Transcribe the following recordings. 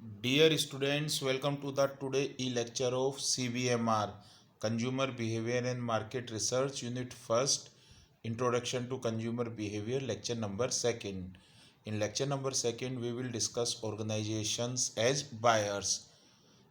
Dear students, welcome to the today e-lecture of CBMR, Consumer Behavior and Market Research, Unit First, Introduction to Consumer Behavior, Lecture number second. In lecture number second, we will discuss organizations as buyers.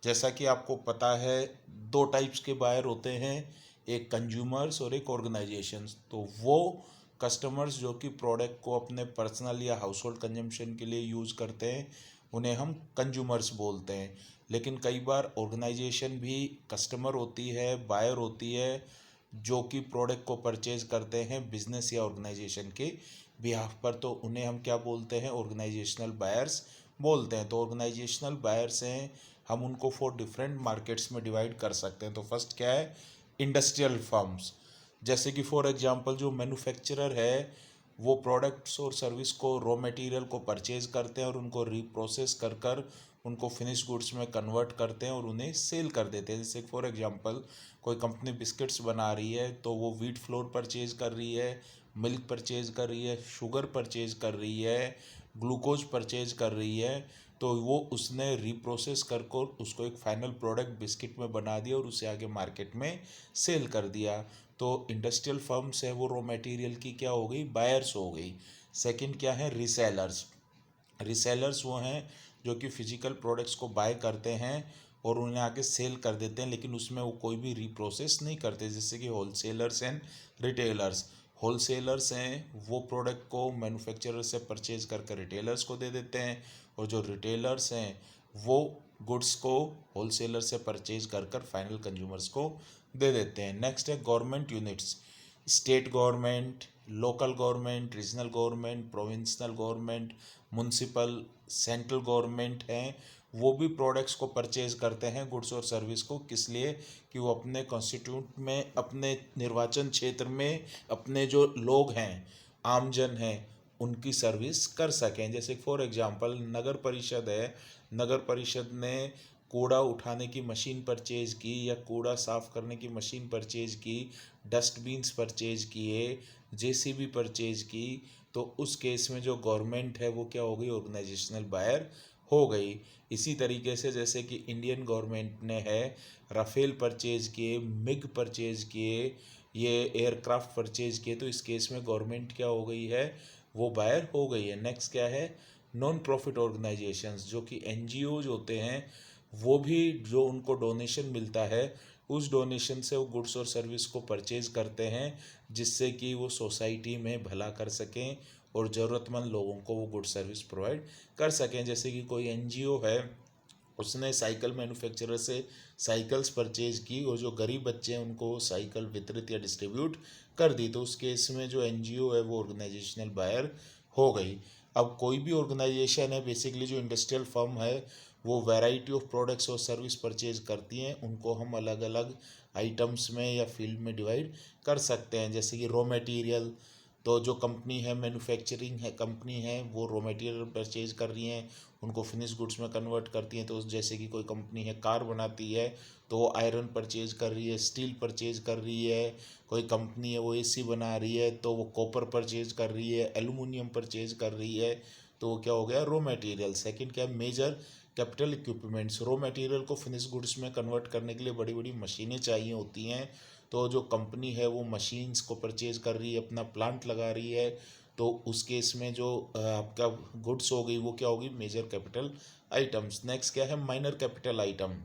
जैसा कि आपको पता है, दो types के buyer होते हैं, एक कंज्यूमर्स और एक ऑर्गेनाइजेशंस। तो वो कस्टमर्स जो कि प्रोडक्ट को अपने पर्सनल या हाउस होल्ड कंजम्पशन के लिए यूज़ करते हैं, उन्हें हम कंज्यूमर्स बोलते हैं। लेकिन कई बार ऑर्गेनाइजेशन भी कस्टमर होती है, बायर होती है, जो कि प्रोडक्ट को परचेज करते हैं बिजनेस या ऑर्गेनाइजेशन के बिहाफ पर, तो उन्हें हम क्या बोलते हैं? ऑर्गेनाइजेशनल बायर्स बोलते हैं। तो ऑर्गेनाइजेशनल बायर्स हैं, हम उनको 4 डिफरेंट मार्केट्स में डिवाइड कर सकते हैं। तो फर्स्ट क्या है? Industrial firms. जैसे कि फॉर एग्जांपल जो मैन्युफैक्चरर है, वो प्रोडक्ट्स और सर्विस को, रॉ मटेरियल को परचेज करते हैं और उनको रीप्रोसेस कर कर उनको फिनिश गुड्स में कन्वर्ट करते हैं और उन्हें सेल कर देते हैं। जैसे फॉर एग्जांपल कोई कंपनी बिस्किट्स बना रही है, तो वो व्हीट फ्लोर परचेज कर रही है, मिल्क परचेज कर रही है, शुगर परचेज कर रही है, ग्लूकोज परचेज कर रही है। तो वो उसने रीप्रोसेस कर कर उसको एक फाइनल प्रोडक्ट बिस्किट में बना दिया और उसे आगे मार्केट में सेल कर दिया। तो इंडस्ट्रियल फर्म्स है, वो रॉ मटेरियल की क्या हो गई? बायर्स हो गई। सेकंड क्या है? रीसेलर्स। रीसेलर्स वो हैं जो कि फिजिकल प्रोडक्ट्स को बाय करते हैं और उन्हें आगे सेल कर देते हैं, लेकिन उसमें वो कोई भी रीप्रोसेस नहीं करते। जैसे कि होलसेलर्स एंड रिटेलर्स। होलसेलर्स हैं, वो प्रोडक्ट को मैन्युफैक्चरर से परचेज करके रिटेलर्स को दे देते हैं, और जो रिटेलर्स हैं वो गुड्स को होलसेलर से परचेज कर कर फाइनल कंज्यूमर्स को दे देते हैं। नेक्स्ट है government units. State government, local government, regional government, provincial government, municipal, central government हैं, वो भी प्रोडक्ट्स को परचेज करते हैं, गुड्स और सर्विस को। किस लिए? कि वो अपने कॉन्स्टिट्यूट में, अपने निर्वाचन क्षेत्र में अपने जो लोग हैं, आमजन हैं, उनकी सर्विस कर सकें। जैसे फॉर एग्जांपल नगर परिषद है, नगर परिषद ने कूड़ा उठाने की मशीन परचेज की या कूड़ा साफ़ करने की मशीन परचेज की, डस्टबिन्स परचेज किए, जेसीबी परचेज की, तो उस केस में जो गवर्नमेंट है वो क्या हो गई? ऑर्गेनाइजेशनल बायर हो गई। इसी तरीके से जैसे कि इंडियन गवर्नमेंट ने है राफेल परचेज किए, मिग परचेज किए, ये एयरक्राफ्ट परचेज किए, तो इस केस में गवर्नमेंट क्या हो गई है? वो बायर हो गई है। नेक्स्ट क्या है? नॉन प्रॉफिट ऑर्गेनाइजेशंस, जो कि एनजीओज होते हैं, वो भी जो उनको डोनेशन मिलता है, उस डोनेशन से वो गुड्स और सर्विस को परचेज करते हैं, जिससे कि वो सोसाइटी में भला कर सकें और ज़रूरतमंद लोगों को वो गुड सर्विस प्रोवाइड कर सकें। जैसे कि कोई एनजीओ है, उसने साइकिल मैन्युफैक्चरर से साइकिल्स परचेज की और जो गरीब बच्चे हैं उनको साइकिल वितरित या डिस्ट्रीब्यूट कर दी, तो उस केस में जो एनजीओ है वो ऑर्गेनाइजेशनल बायर हो गई। अब कोई भी ऑर्गेनाइजेशन है, बेसिकली जो इंडस्ट्रियल फर्म है, वो वैरायटी ऑफ प्रोडक्ट्स और सर्विस परचेज करती हैं, उनको हम अलग अलग आइटम्स में या फील्ड में डिवाइड कर सकते हैं। जैसे कि रॉ मटेरियल, तो जो कंपनी है, मैन्युफैक्चरिंग है कंपनी है, वो रॉ मटेरियल परचेज कर रही हैं, उनको फिनिश गुड्स में कन्वर्ट करती हैं। तो जैसे कि कोई कंपनी है कार बनाती है, तो वो आयरन परचेज कर रही है, स्टील परचेज कर रही है। कोई कंपनी है वो एसी बना रही है, तो वो कॉपर परचेज कर रही है, एलुमिनियम परचेज कर रही है। तो वो क्या हो गया? Raw material. सेकंड क्या है? Major capital equipments. Raw material को फिनिश गुड्स में कन्वर्ट करने के लिए बड़ी बड़ी मशीनें चाहिए होती हैं, तो जो कंपनी है वो मशीन्स को परचेज कर रही है, अपना प्लांट लगा रही है। तो उस केस में जो आपका गुड्स हो गई, वो क्या होगी? Major capital items. नेक्स्ट क्या है? माइनर कैपिटल आइटम,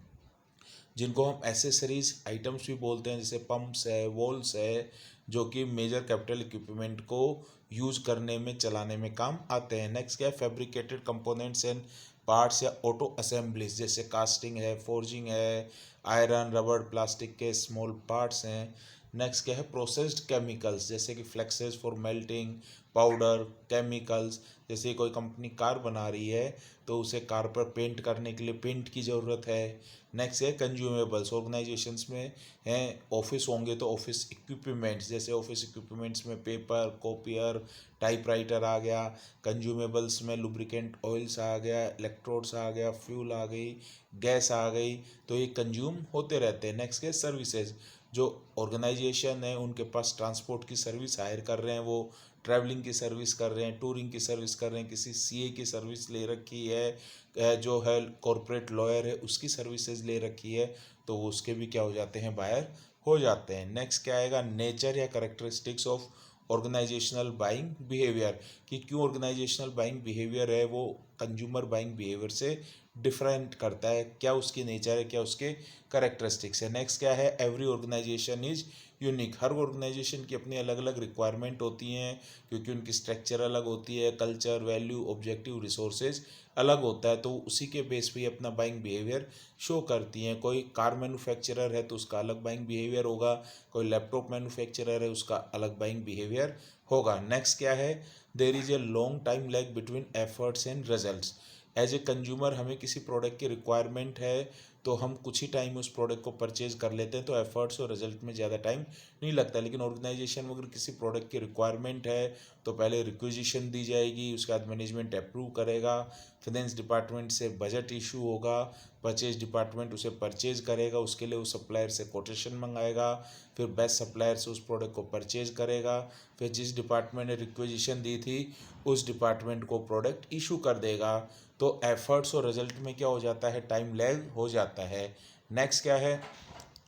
जिनको हम एसेसरीज आइटम्स भी बोलते हैं, जैसे पंप्स है, वॉल्स है, जो कि मेजर कैपिटल इक्विपमेंट को यूज करने में, चलाने में काम आते हैं। नेक्स्ट क्या है? फैब्रिकेटेड कंपोनेंट्स एंड पार्ट्स या ऑटो असेंबलीज, जैसे कास्टिंग है, फोर्जिंग है, आयरन, रबर, प्लास्टिक के स्मॉल पार्ट्स हैं। नेक्स्ट क्या है? प्रोसेस्ड केमिकल्स, जैसे कि flexes for melting, powder, chemicals. जैसे कोई कंपनी कार बना रही है, तो उसे कार पर पेंट करने के लिए पेंट की ज़रूरत है। नेक्स्ट है कंज्यूमेबल्स। ऑर्गेनाइजेशंस में हैं, ऑफिस होंगे तो ऑफिस इक्विपमेंट्स, जैसे ऑफिस इक्विपमेंट्स में पेपर, कॉपियर, टाइपराइटर आ गया। कंज्यूमेबल्स में लुब्रिकेंट ऑयल्स आ गया, इलेक्ट्रोड्स आ गया, फ्यूल आ गई, गैस आ गई, तो ये कंज्यूम होते रहते हैं। नेक्स्ट है सर्विसेज। जो ऑर्गेनाइजेशन है, उनके पास ट्रांसपोर्ट की सर्विस हायर कर रहे हैं, वो ट्रैवलिंग की सर्विस कर रहे हैं, टूरिंग की सर्विस कर रहे हैं, किसी सीए की सर्विस ले रखी है, जो है कॉरपोरेट लॉयर है उसकी सर्विसेज ले रखी है, तो वो उसके भी क्या हो जाते हैं, बायर हो जाते हैं। नेक्स्ट क्या आएगा, नेचर या characteristics of organisational buying behaviour, कि क्यों ऑर्गेनाइजेशनल बाइंग बिहेवियर है वो कंज्यूमर बाइंग बिहेवियर से डिफरेंट करता है, क्या उसकी नेचर है, क्या उसके करेक्टरिस्टिक्स है। नेक्स्ट क्या है, एवरी ऑर्गेनाइजेशन इज यूनिक, हर ऑर्गेनाइजेशन की अपनी अलग अलग रिक्वायरमेंट होती हैं, क्योंकि उनकी स्ट्रक्चर अलग होती है, कल्चर, वैल्यू, ऑब्जेक्टिव, रिसोर्सेज अलग होता है, तो उसी के बेस पे अपना बाइंग बिहेवियर शो करती हैं। कोई कार मैन्युफैक्चरर है तो उसका अलग बाइंग बिहेवियर होगा, कोई लैपटॉप मैन्युफैक्चरर है उसका अलग बाइंग बिहेवियर होगा। नेक्स्ट क्या है, there is a long time lag between efforts and results, as a consumer हमें किसी प्रोडक्ट की रिक्वायरमेंट है तो हम कुछ ही टाइम उस प्रोडक्ट को परचेज कर लेते हैं, तो एफर्ट्स और रिजल्ट में ज़्यादा टाइम नहीं लगता। लेकिन ऑर्गेनाइजेशन में अगर किसी प्रोडक्ट की रिक्वायरमेंट है तो पहले रिक्विजिशन दी जाएगी, उसके बाद मैनेजमेंट अप्रूव करेगा, फाइनेंस डिपार्टमेंट से बजट इशू होगा, परचेज डिपार्टमेंट उसे परचेज करेगा, उसके लिए उस सप्लायर से कोटेशन मंगाएगा, फिर बेस्ट सप्लायर से उस प्रोडक्ट को परचेज करेगा, फिर जिस डिपार्टमेंट ने रिक्विजिशन दी थी उस डिपार्टमेंट को प्रोडक्ट इशू कर देगा। तो एफर्ट्स और रिजल्ट में क्या हो जाता है, टाइम लैग हो जाता है। नेक्स्ट क्या है,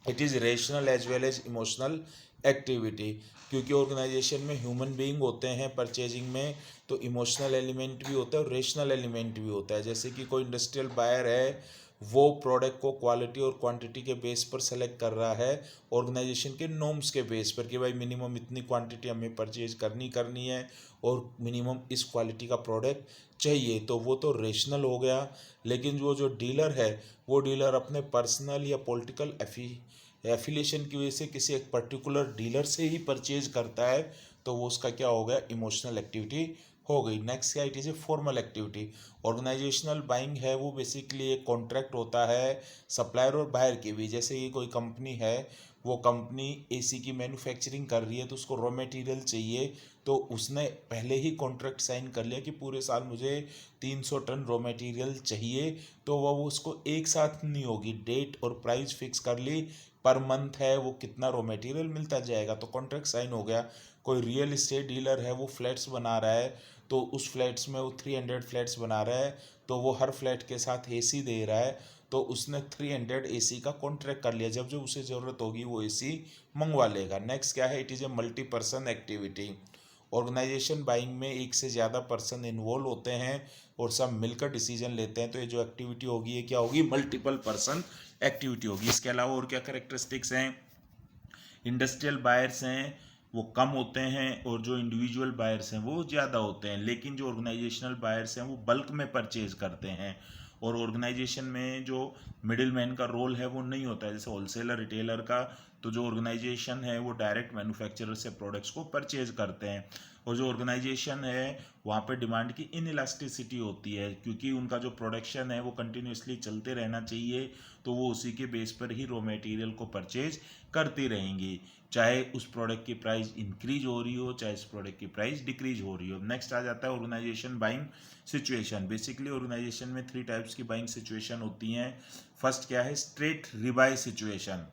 it is rational as well as emotional activity, क्योंकि ऑर्गेनाइजेशन में ह्यूमन बीइंग होते हैं परचेजिंग में, तो इमोशनल एलिमेंट भी होता है और रेशनल एलिमेंट भी होता है। जैसे कि कोई इंडस्ट्रियल बायर है, वो प्रोडक्ट को क्वालिटी और क्वांटिटी के बेस पर सेलेक्ट कर रहा है, ऑर्गेनाइजेशन के नॉर्म्स के बेस पर, कि भाई मिनिमम इतनी क्वांटिटी हमें परचेज करनी है और मिनिमम इस क्वालिटी का प्रोडक्ट चाहिए, तो वो तो रेशनल हो गया। लेकिन वो जो डीलर है वो डीलर अपने पर्सनल या पॉलिटिकल एफिलिएशन की वजह से किसी एक पर्टिकुलर डीलर से ही परचेज करता है, तो वो उसका क्या हो गया, इमोशनल एक्टिविटी हो गई। नेक्स्ट क्या, it is a formal activity, organisational buying है वो बेसिकली एक कॉन्ट्रैक्ट होता है सप्लायर और बायर के भी। जैसे कि कोई कंपनी है, वो कंपनी एसी की मैन्युफैक्चरिंग कर रही है तो उसको रॉ मटेरियल चाहिए, तो उसने पहले ही कॉन्ट्रैक्ट साइन कर लिया कि पूरे साल मुझे 300 टन रॉ मटेरियल चाहिए, तो वह उसको एक साथ नहीं होगी, डेट और प्राइस फिक्स कर ली, पर मंथ है वो कितना रॉ मटेरियल मिलता जाएगा, तो कॉन्ट्रैक्ट साइन हो गया। कोई रियल इस्टेट डीलर है, वो फ्लैट्स बना रहा है, तो उस फ्लैट्स में वो 300 फ्लैट्स बना रहा है, तो वो हर फ्लैट के साथ एसी दे रहा है, तो उसने 300 एसी का कॉन्ट्रैक्ट कर लिया, जब जब उसे ज़रूरत होगी वो एसी मंगवा लेगा। नेक्स्ट क्या है, it is a multi person activity, organisation buying में एक से ज़्यादा पर्सन इन्वॉल्व होते हैं और सब मिलकर डिसीजन लेते हैं, तो ये जो एक्टिविटी होगी ये क्या होगी, मल्टीपल पर्सन एक्टिविटी होगी। इसके अलावा और क्या करेक्टरिस्टिक्स हैं, इंडस्ट्रियल बायर्स हैं वो कम होते हैं और जो इंडिविजुअल बायर्स हैं वो ज़्यादा होते हैं, लेकिन जो ऑर्गेनाइजेशनल बायर्स हैं वो बल्क में परचेज करते हैं, और ऑर्गेनाइजेशन में जो मिडिल मैन का रोल है वो नहीं होता है, जैसे होलसेलर रिटेलर का, तो जो ऑर्गेनाइजेशन है वो डायरेक्ट मैन्युफैक्चरर से प्रोडक्ट्स को परचेज करते हैं, और जो ऑर्गेनाइजेशन है वहाँ पे डिमांड की इनइलास्टिसिटी होती है, क्योंकि उनका जो प्रोडक्शन है वो कंटिन्यूसली चलते रहना चाहिए, तो वो उसी के बेस पर ही रॉ मटेरियल को परचेज करती रहेंगी, चाहे उस प्रोडक्ट की प्राइस इंक्रीज हो रही हो, चाहे उस प्रोडक्ट की प्राइस डिक्रीज हो रही हो। नेक्स्ट आ जाता है organisation buying situation. Basically organisation में 3 टाइप्स की बाइंग सिचुएशन होती हैं। फर्स्ट क्या है, स्ट्रेट रिबाई सिचुएशन,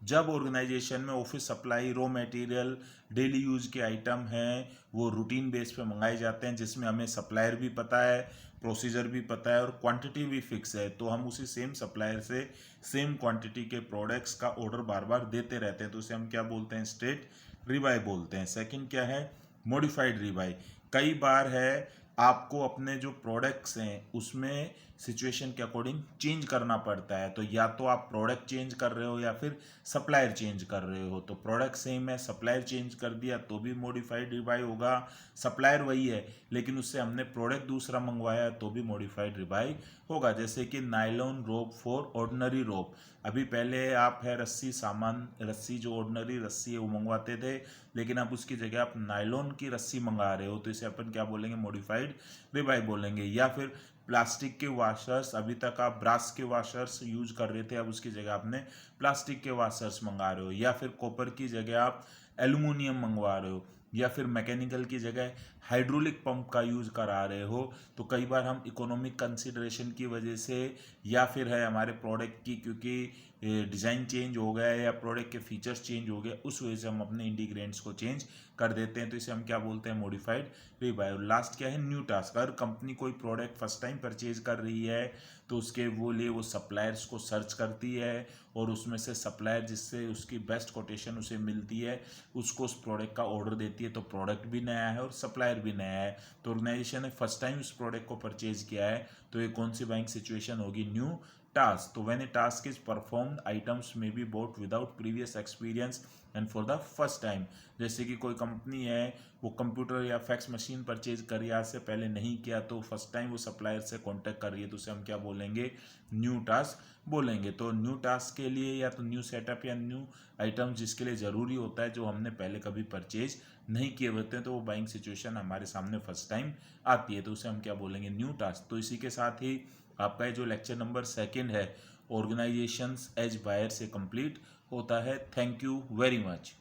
जब ऑर्गेनाइजेशन में office supply, raw material, daily use के आइटम हैं वो रूटीन बेस पे मंगाए जाते हैं, जिसमें हमें सप्लायर भी पता है, प्रोसीजर भी पता है और क्वांटिटी भी फिक्स है, तो हम उसी सेम सप्लायर से सेम क्वांटिटी के प्रोडक्ट्स का ऑर्डर बार बार देते रहते हैं, तो उसे हम क्या बोलते हैं, स्ट्रेट रिबाई बोलते हैं। सेकंड क्या है, मॉडिफाइड रिबाई, कई बार है आपको अपने जो प्रोडक्ट्स हैं उसमें सिचुएशन के अकॉर्डिंग चेंज करना पड़ता है, तो या तो आप प्रोडक्ट चेंज कर रहे हो या फिर सप्लायर चेंज कर रहे हो, तो प्रोडक्ट सेम है, सप्लायर चेंज कर दिया तो भी मॉडिफाइड रिबाई होगा, सप्लायर वही है लेकिन उससे हमने प्रोडक्ट दूसरा मंगवाया तो भी मॉडिफाइड रिबाई होगा। जैसे कि नायलॉन रोप फॉर ऑर्डिनरी रोप, अभी पहले आप है रस्सी सामान, रस्सी जो ऑर्डिनरी रस्सी है वो मंगवाते थे, लेकिन अब उसकी जगह आप नायलॉन की रस्सी मंगा रहे हो, तो इसे अपन क्या बोलेंगे, मॉडिफाइड रिबाई बोलेंगे। या फिर प्लास्टिक के वाशर्स, अभी तक आप ब्रास के वाशर्स यूज कर रहे थे, अब उसकी जगह आपने प्लास्टिक के वाशर्स मंगा रहे हो, या फिर कॉपर की जगह आप एल्यूमिनियम मंगवा रहे हो, या फिर मैकेनिकल की जगह हाइड्रोलिक पंप का यूज़ करा रहे हो, तो कई बार हम इकोनॉमिक कंसिडरेशन की वजह से या फिर है हमारे प्रोडक्ट की क्योंकि डिज़ाइन चेंज हो गया है या प्रोडक्ट के फीचर्स चेंज हो गए, उस वजह से हम अपने इंटीग्रेंट्स को चेंज कर देते हैं, तो इसे हम क्या बोलते हैं, मॉडिफाइड रीबायो। लास्ट क्या है, न्यू टास्क। अगर कंपनी कोई प्रोडक्ट फर्स्ट टाइम परचेज कर रही है तो उसके वो लिए वो सप्लायर्स को सर्च करती है और उसमें से सप्लायर जिससे उसकी बेस्ट कोटेशन उसे मिलती है उसको उस प्रोडक्ट का ऑर्डर देती है, तो प्रोडक्ट भी नया है और सप्लायर भी नया है, तो ऑर्गेनाइजेशन ने फर्स्ट टाइम उस प्रोडक्ट को परचेज किया है, तो ये कौन सी बाइंग सिचुएशन होगी, न्यू टास्क। तो when A task is performed items may be bought without previous experience and for the first time. जैसे कि कोई कंपनी है वो कंप्यूटर या फैक्स मशीन परचेज करी आज से पहले नहीं किया, तो फर्स्ट टाइम वो सप्लायर से कांटेक्ट कर रही है, तो उसे हम क्या बोलेंगे, न्यू टास्क बोलेंगे। तो न्यू टास्क के लिए या तो न्यू सेटअप या न्यू आइटम जिसके लिए ज़रूरी होता है जो हमने पहले कभी परचेज नहीं किए होते हैं, तो वो बाइंग सिचुएशन हमारे सामने फर्स्ट टाइम आती है, तो उसे हम क्या बोलेंगे, न्यू टास्क। तो इसी के साथ ही आपका ये जो लेक्चर नंबर 2 है ऑर्गेनाइजेशंस एज बायर से कंप्लीट होता है। Thank you very much.